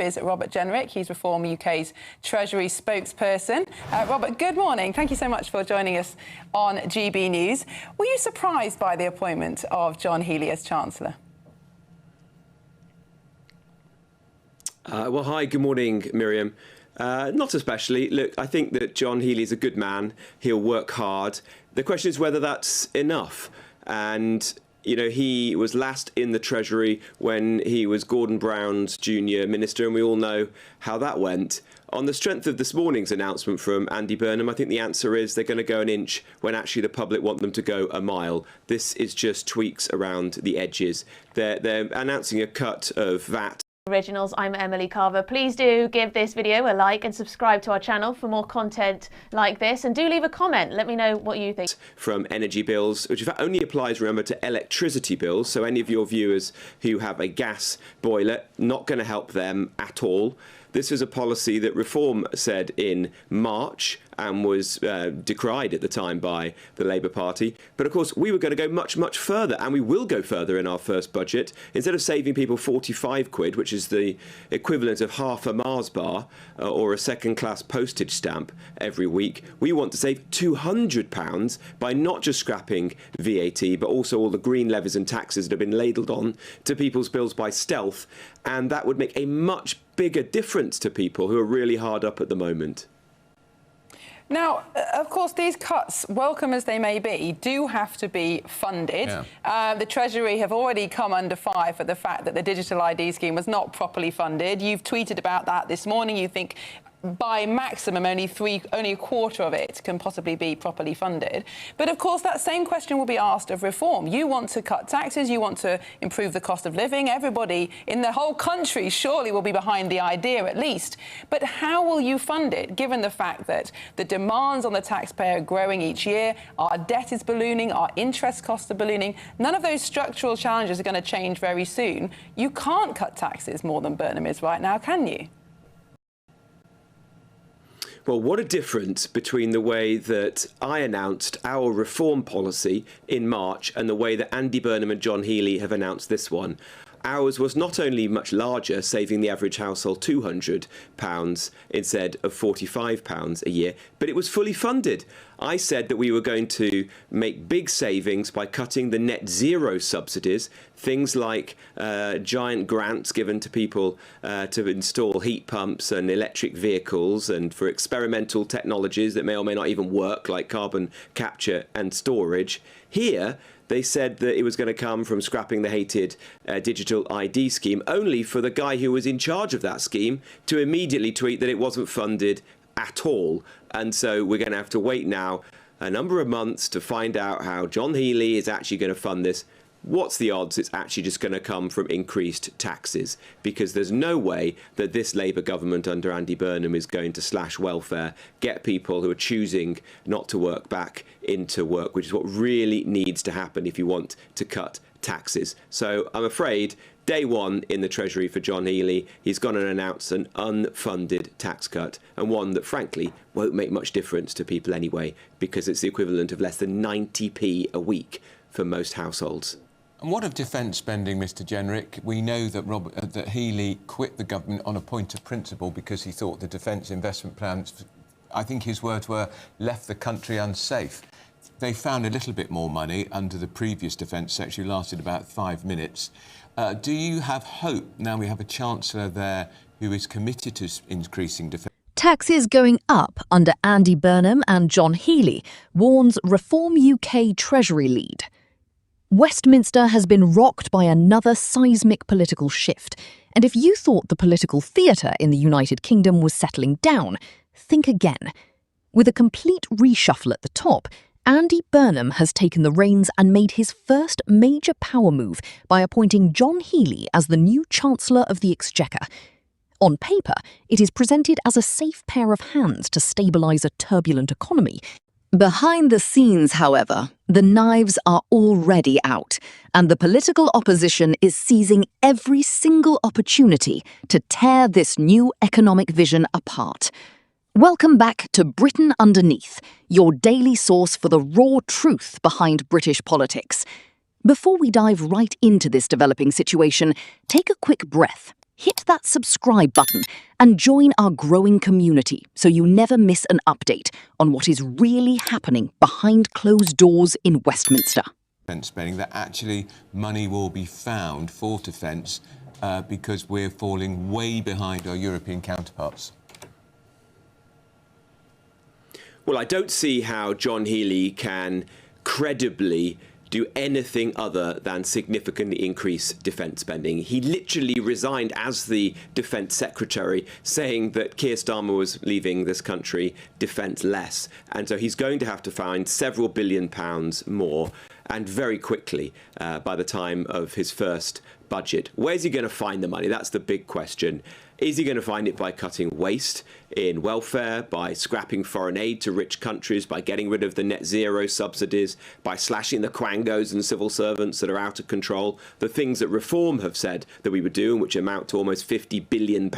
is Robert Jenrick. He's Reform UK's Treasury spokesperson. Robert, good morning. Thank you so much for joining us on GB News. Were you surprised by the appointment of John Healey as Chancellor? Well, hi, good morning, Miriam. Not especially. Look, I think that John Healey's a good man. He'll work hard. The question is whether that's enough. And you know, he was last in the Treasury when he was Gordon Brown's junior minister, and we all know how that went. On the strength of this morning's announcement from Andy Burnham, I think the answer is they're going to go an inch when actually the public want them to go a mile. This is just tweaks around the edges. They're announcing a cut of VAT. Originals, I'm Emily Carver. Please do give this video a like and subscribe to our channel for more content like this, and do leave a comment. Let me know what you think. From energy bills, which in fact only applies, remember, to electricity bills, so any of your viewers who have a gas boiler, not going to help them at all. This is a policy that Reform said in March and was decried at the time by the Labour Party. But of course, we were going to go much, much further, and we will go further in our first budget. Instead of saving people 45 quid, which is the equivalent of half a Mars bar or a second-class postage stamp every week, we want to save £200 by not just scrapping VAT, but also all the green levies and taxes that have been ladled on to people's bills by stealth. And that would make a much bigger difference to people who are really hard up at the moment. Now, of course, these cuts, welcome as they may be, do have to be funded. Yeah. The Treasury have already come under fire for the fact that the digital ID scheme was not properly funded. You've tweeted about that this morning. You think by maximum only a quarter of it can possibly be properly funded. But of course that same question will be asked of Reform. You want to cut taxes, you want to improve the cost of living. Everybody in the whole country surely will be behind the idea at least. But how will you fund it, given the fact that the demands on the taxpayer are growing each year, our debt is ballooning, our interest costs are ballooning? None of those structural challenges are going to change very soon. You can't cut taxes more than Burnham is right now, can you? Well, what a difference between the way that I announced our reform policy in March and the way that Andy Burnham and John Healey have announced this one. Ours was not only much larger, saving the average household £200 instead of £45 a year, but it was fully funded. I said that we were going to make big savings by cutting the net zero subsidies, things like giant grants given to people to install heat pumps and electric vehicles, and for experimental technologies that may or may not even work, like carbon capture and storage. Here, they said that it was going to come from scrapping the hated digital ID scheme, only for the guy who was in charge of that scheme to immediately tweet that it wasn't funded at all. And so we're going to have to wait now a number of months to find out how John Healey is actually going to fund this. What's the odds it's actually just going to come from increased taxes? Because there's no way that this Labour government under Andy Burnham is going to slash welfare, get people who are choosing not to work back into work, which is what really needs to happen if you want to cut taxes. So I'm afraid day one in the Treasury for John Healey, he's going to announce an unfunded tax cut, and one that frankly won't make much difference to people anyway, because it's the equivalent of less than 90p a week for most households. And what of defence spending, Mr Jenrick? We know that that Healey quit the government on a point of principle because he thought the defence investment plans, I think his words were, left the country unsafe. They found a little bit more money under the previous defence secretary, lasted about 5 minutes. Do you have hope, now we have a Chancellor there who is committed to increasing defence? Taxes going up under Andy Burnham and John Healey, warns Reform UK Treasury lead. Westminster has been rocked by another seismic political shift, and if you thought the political theatre in the United Kingdom was settling down, think again. With a complete reshuffle at the top, Andy Burnham has taken the reins and made his first major power move by appointing John Healey as the new Chancellor of the Exchequer. On paper, it is presented as a safe pair of hands to stabilise a turbulent economy. Behind the scenes, however, the knives are already out, and the political opposition is seizing every single opportunity to tear this new economic vision apart. Welcome back to Britain Underneath, your daily source for the raw truth behind British politics. Before we dive right into this developing situation, take a quick breath. hit that subscribe button and join our growing community so you never miss an update on what is really happening behind closed doors in Westminster. Defence spending, that actually money will be found for defence because we're falling way behind our European counterparts. Well, I don't see how John Healey can credibly do anything other than significantly increase defence spending. He literally resigned as the Defence Secretary, saying that Keir Starmer was leaving this country defence-less. And so he's going to have to find several £billion more, and very quickly, by the time of his first budget. Where's he going to find the money? That's the big question. Is he going to find it by cutting waste in welfare, by scrapping foreign aid to rich countries, by getting rid of the net zero subsidies, by slashing the quangos and civil servants that are out of control, the things that Reform have said that we would do, and which amount to almost £50 billion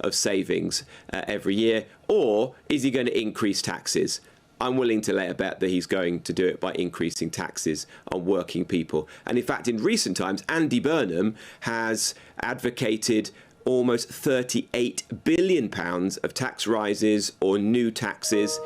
of savings every year? Or is he going to increase taxes? I'm willing to lay a bet that he's going to do it by increasing taxes on working people. And in fact, in recent times, Andy Burnham has advocated almost £38 billion of tax rises or new taxes,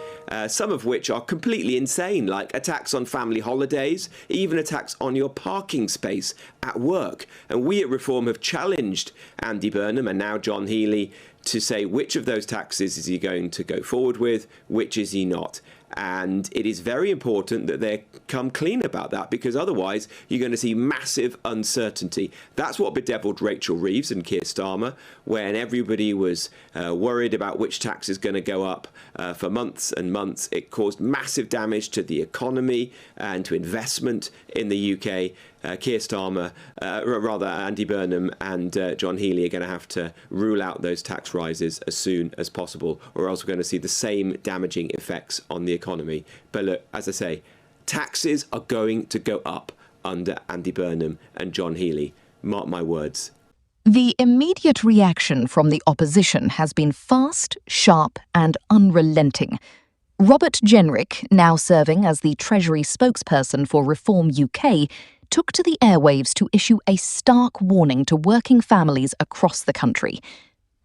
some of which are completely insane, like a tax on family holidays, even a tax on your parking space at work. And we at Reform have challenged Andy Burnham and now John Healey to say which of those taxes is he going to go forward with, which is he not. And it is very important that they come clean about that, because otherwise you're going to see massive uncertainty. That's what bedeviled Rachel Reeves and Keir Starmer when everybody was worried about which tax is going to go up for months and months. It caused massive damage to the economy and to investment in the UK. Keir Starmer, rather Andy Burnham and John Healey are going to have to rule out those tax rises as soon as possible, or else we're going to see the same damaging effects on the economy. But look, as I say, taxes are going to go up under Andy Burnham and John Healey. Mark my words. The immediate reaction from the opposition has been fast, sharp and unrelenting. Robert Jenrick, now serving as the Treasury spokesperson for Reform UK, took to the airwaves to issue a stark warning to working families across the country.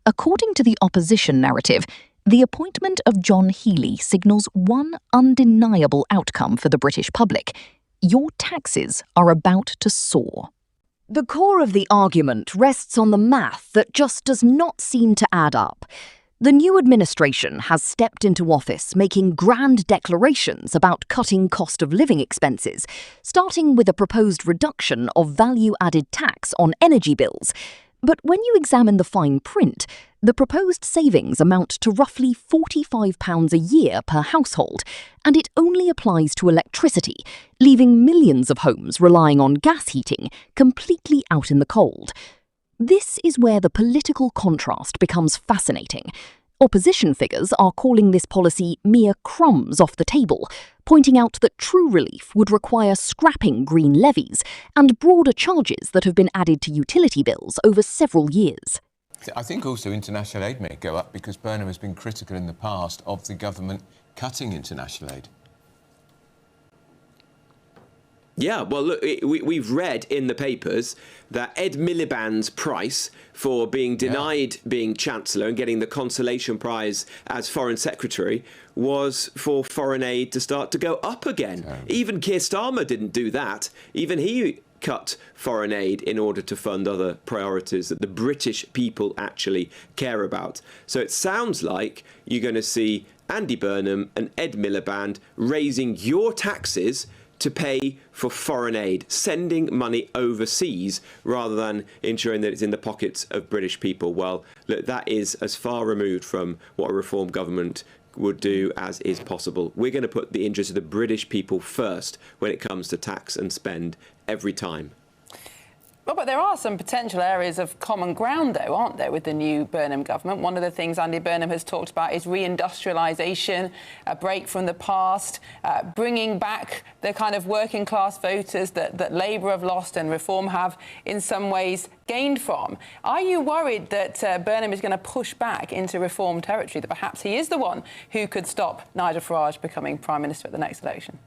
According to the opposition narrative, the appointment of John Healey signals one undeniable outcome for the British public. Your taxes are about to soar. The core of the argument rests on the math that just does not seem to add up. The new administration has stepped into office making grand declarations about cutting cost of living expenses, starting with a proposed reduction of value-added tax on energy bills. But when you examine the fine print, the proposed savings amount to roughly £45 a year per household, and it only applies to electricity, leaving millions of homes relying on gas heating completely out in the cold. This is where the political contrast becomes fascinating. Opposition figures are calling this policy mere crumbs off the table, pointing out that true relief would require scrapping green levies and broader charges that have been added to utility bills over several years. I think also international aid may go up because Burnham has been critical in the past of the government cutting international aid. Yeah, well, look, we've read in the papers that Ed Miliband's price for being denied being Chancellor and getting the consolation prize as Foreign Secretary was for foreign aid to start to go up again. Even Keir Starmer didn't do that. Even he cut foreign aid in order to fund other priorities that the British people actually care about. So it sounds like you're going to see Andy Burnham and Ed Miliband raising your taxes to pay for foreign aid, sending money overseas rather than ensuring that it's in the pockets of British people. Well, look, that is as far removed from what a Reform government would do as is possible. We're going to put the interests of the British people first when it comes to tax and spend every time. Well, but there are some potential areas of common ground, though, aren't there, with the new Burnham government? One of the things Andy Burnham has talked about is reindustrialisation, a break from the past, bringing back the kind of working class voters that Labour have lost and Reform have in some ways gained from. Are you worried that Burnham is going to push back into Reform territory, that perhaps he is the one who could stop Nigel Farage becoming Prime Minister at the next election?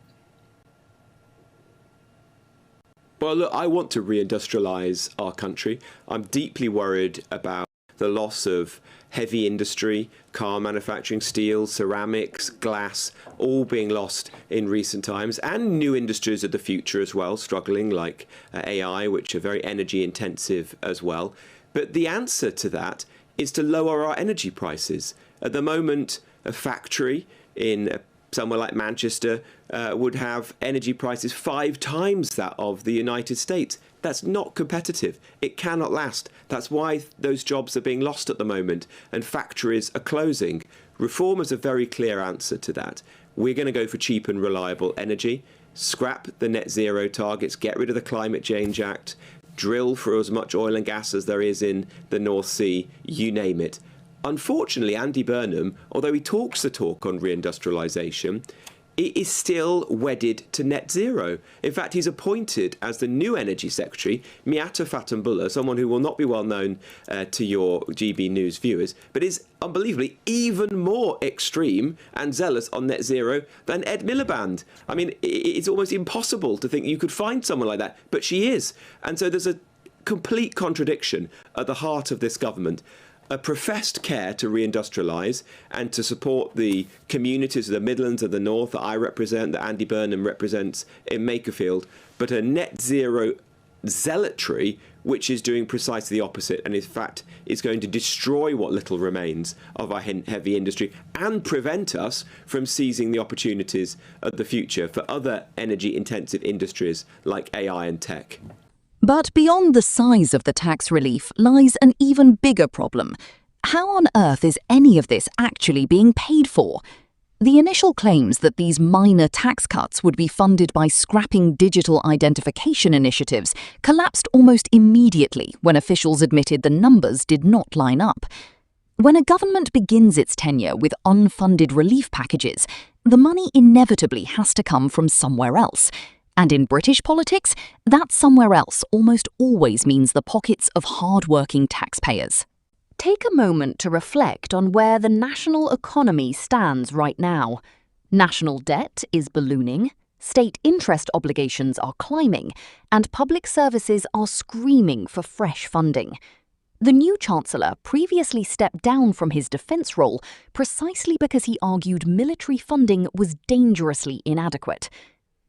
Well, look, I want to reindustrialise our country. I'm deeply worried about the loss of heavy industry, car manufacturing, steel, ceramics, glass, all being lost in recent times, and new industries of the future as well, struggling, like AI, which are very energy intensive as well. But the answer to that is to lower our energy prices. At the moment, a factory in somewhere like Manchester would have energy prices 5 times that of the United States. That's not competitive. It cannot last. That's why those jobs are being lost at the moment and factories are closing. Reform is a very clear answer to that. We're going to go for cheap and reliable energy, scrap the net zero targets, get rid of the Climate Change Act, drill for as much oil and gas as there is in the North Sea, you name it. Unfortunately, Andy Burnham, although he talks the talk on reindustrialisation, it is still wedded to net zero. In fact, he's appointed as the new Energy Secretary, Miatta Fatanbullah, someone who will not be well known to your GB News viewers, but is unbelievably even more extreme and zealous on net zero than Ed Miliband. I mean, it's almost impossible to think you could find someone like that, but she is. And so there's a complete contradiction at the heart of this government. A professed care to reindustrialise and to support the communities of the Midlands and the North that I represent, that Andy Burnham represents in Makerfield, but a net zero zealotry which is doing precisely the opposite and in fact is going to destroy what little remains of our heavy industry and prevent us from seizing the opportunities of the future for other energy intensive industries like AI and tech. But beyond the size of the tax relief lies an even bigger problem. How on earth is any of this actually being paid for? The initial claims that these minor tax cuts would be funded by scrapping digital identification initiatives collapsed almost immediately when officials admitted the numbers did not line up. When a government begins its tenure with unfunded relief packages, the money inevitably has to come from somewhere else. And in British politics, that somewhere else almost always means the pockets of hard-working taxpayers. Take a moment to reflect on where the national economy stands right now. National debt is ballooning, state interest obligations are climbing, and public services are screaming for fresh funding. The new Chancellor previously stepped down from his defence role precisely because he argued military funding was dangerously inadequate.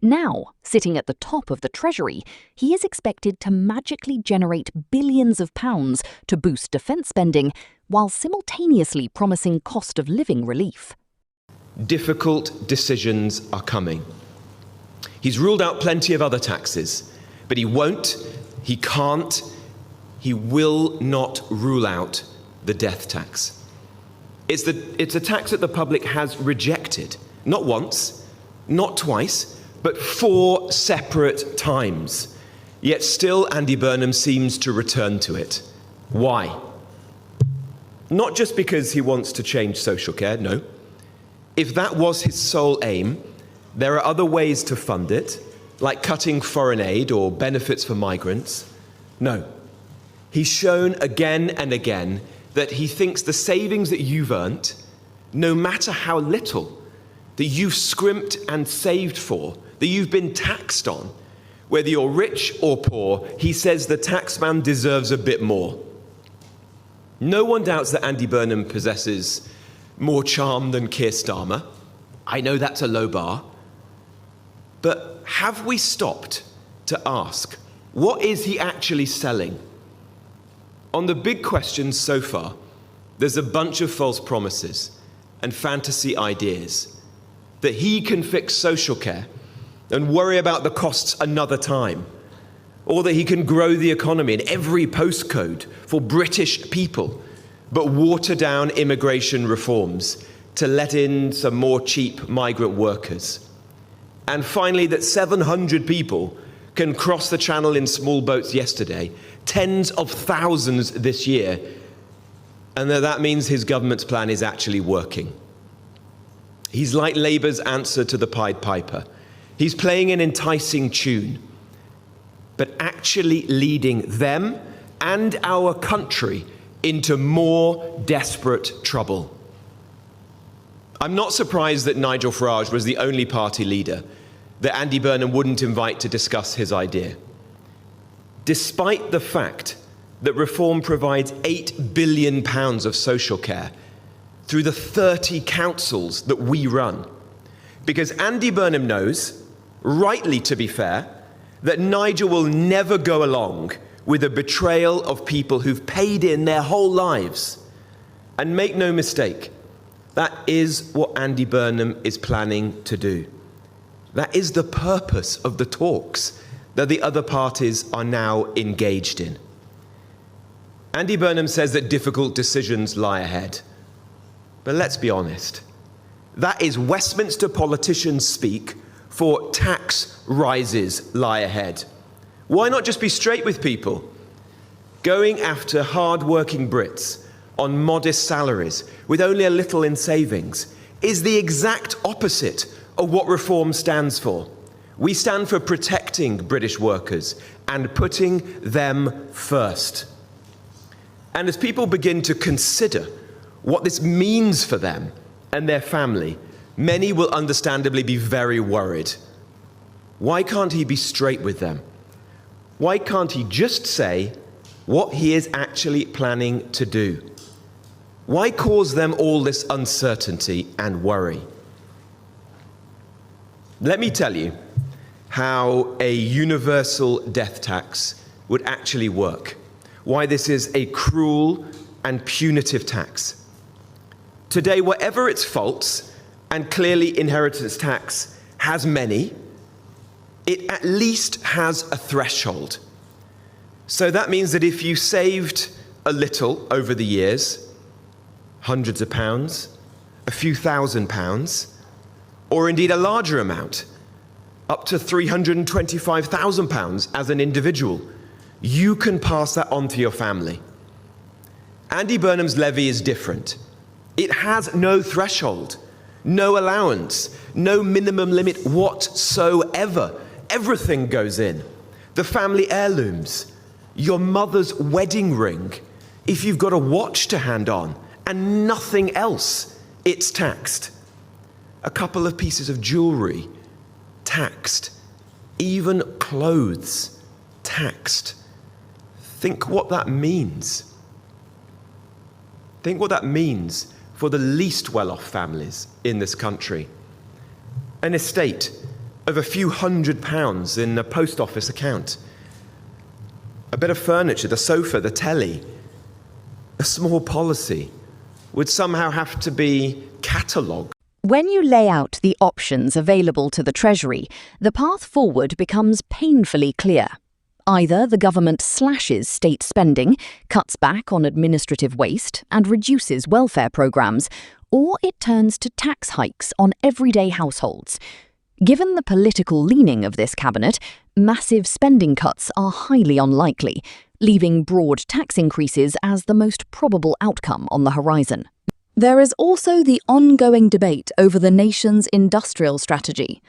Now, sitting at the top of the Treasury, he is expected to magically generate billions of pounds to boost defence spending while simultaneously promising cost of living relief. Difficult decisions are coming. He's ruled out plenty of other taxes, but he won't, he can't, he will not rule out the death tax. It's a tax that the public has rejected, not once, not twice, but 4 separate times. Yet still Andy Burnham seems to return to it. Why? Not just because he wants to change social care, no. If that was his sole aim, there are other ways to fund it, like cutting foreign aid or benefits for migrants. No. He's shown again and again that he thinks the savings that you've earned, no matter how little, that you've scrimped and saved for, that you've been taxed on, whether you're rich or poor, he says the taxman deserves a bit more. No one doubts that Andy Burnham possesses more charm than Keir Starmer. I know that's a low bar. But have we stopped to ask, what is he actually selling? On the big questions so far, there's a bunch of false promises and fantasy ideas that he can fix social care and worry about the costs another time, or that he can grow the economy in every postcode for British people, but water down immigration reforms to let in some more cheap migrant workers. And finally, that 700 people can cross the channel in small boats yesterday, tens of thousands this year, and that means his government's plan is actually working. He's like Labour's answer to the Pied Piper. He's playing an enticing tune, but actually leading them and our country into more desperate trouble. I'm not surprised that Nigel Farage was the only party leader that Andy Burnham wouldn't invite to discuss his idea. despite the fact that reform provides £8 billion of social care through the 30 councils that we run. Because Andy Burnham knows, rightly to be fair, that Nigel will never go along with a betrayal of people who've paid in their whole lives. And make no mistake, that is what Andy Burnham is planning to do. That is the purpose of the talks that the other parties are now engaged in. Andy Burnham says that difficult decisions lie ahead. But let's be honest, that is Westminster politicians speak for tax rises lie ahead. Why not just be straight with people? Going after hard-working Brits on modest salaries with only a little in savings is the exact opposite of what reform stands for. We stand for protecting British workers and putting them first. And as people begin to consider what this means for them and their family, many will understandably be very worried. Why can't he be straight with them? Why can't he just say what he is actually planning to do? Why cause them all this uncertainty and worry? Let me tell you how a universal death tax would actually work. Why this is a cruel and punitive tax. Today, whatever its faults, and clearly inheritance tax has many, it at least has a threshold. So that means that if you saved a little over the years, hundreds of pounds, a few £1,000s, or indeed a larger amount, up to £325,000 as an individual, you can pass that on to your family. Andy Burnham's levy is different. It has no threshold, no allowance, no minimum limit whatsoever. Everything goes in. The family heirlooms, your mother's wedding ring, if you've got a watch to hand on, and nothing else, it's taxed. A couple of pieces of jewellery, taxed. Even clothes, taxed. Think what that means. Think what that means for the least well-off families in this country. An estate of a few £100s in a post office account. A bit of furniture, the sofa, the telly, a small policy would somehow have to be catalogued. When you lay out the options available to the Treasury, the path forward becomes painfully clear. Either the government slashes state spending, cuts back on administrative waste, and reduces welfare programmes, or it turns to tax hikes on everyday households. Given the political leaning of this cabinet, massive spending cuts are highly unlikely, leaving broad tax increases as the most probable outcome on the horizon. There is also the ongoing debate over the nation's industrial strategy.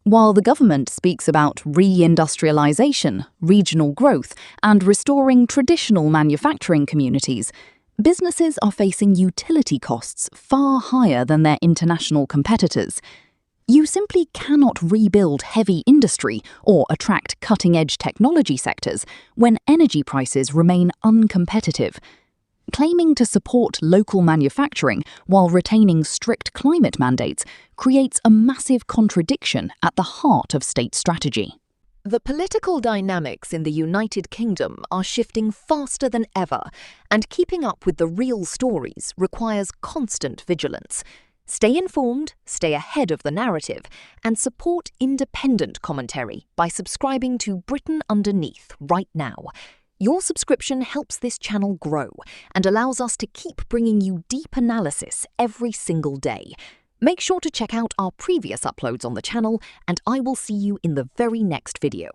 While the government speaks about re-industrialisation, regional growth, and restoring traditional manufacturing communities, businesses are facing utility costs far higher than their international competitors. You simply cannot rebuild heavy industry or attract cutting-edge technology sectors when energy prices remain uncompetitive. Claiming to support local manufacturing while retaining strict climate mandates creates a massive contradiction at the heart of state strategy. The political dynamics in the United Kingdom are shifting faster than ever, and keeping up with the real stories requires constant vigilance. Stay informed, stay ahead of the narrative, and support independent commentary by subscribing to Britain Underneath right now. Your subscription helps this channel grow and allows us to keep bringing you deep analysis every single day. Make sure to check out our previous uploads on the channel, and I will see you in the very next video.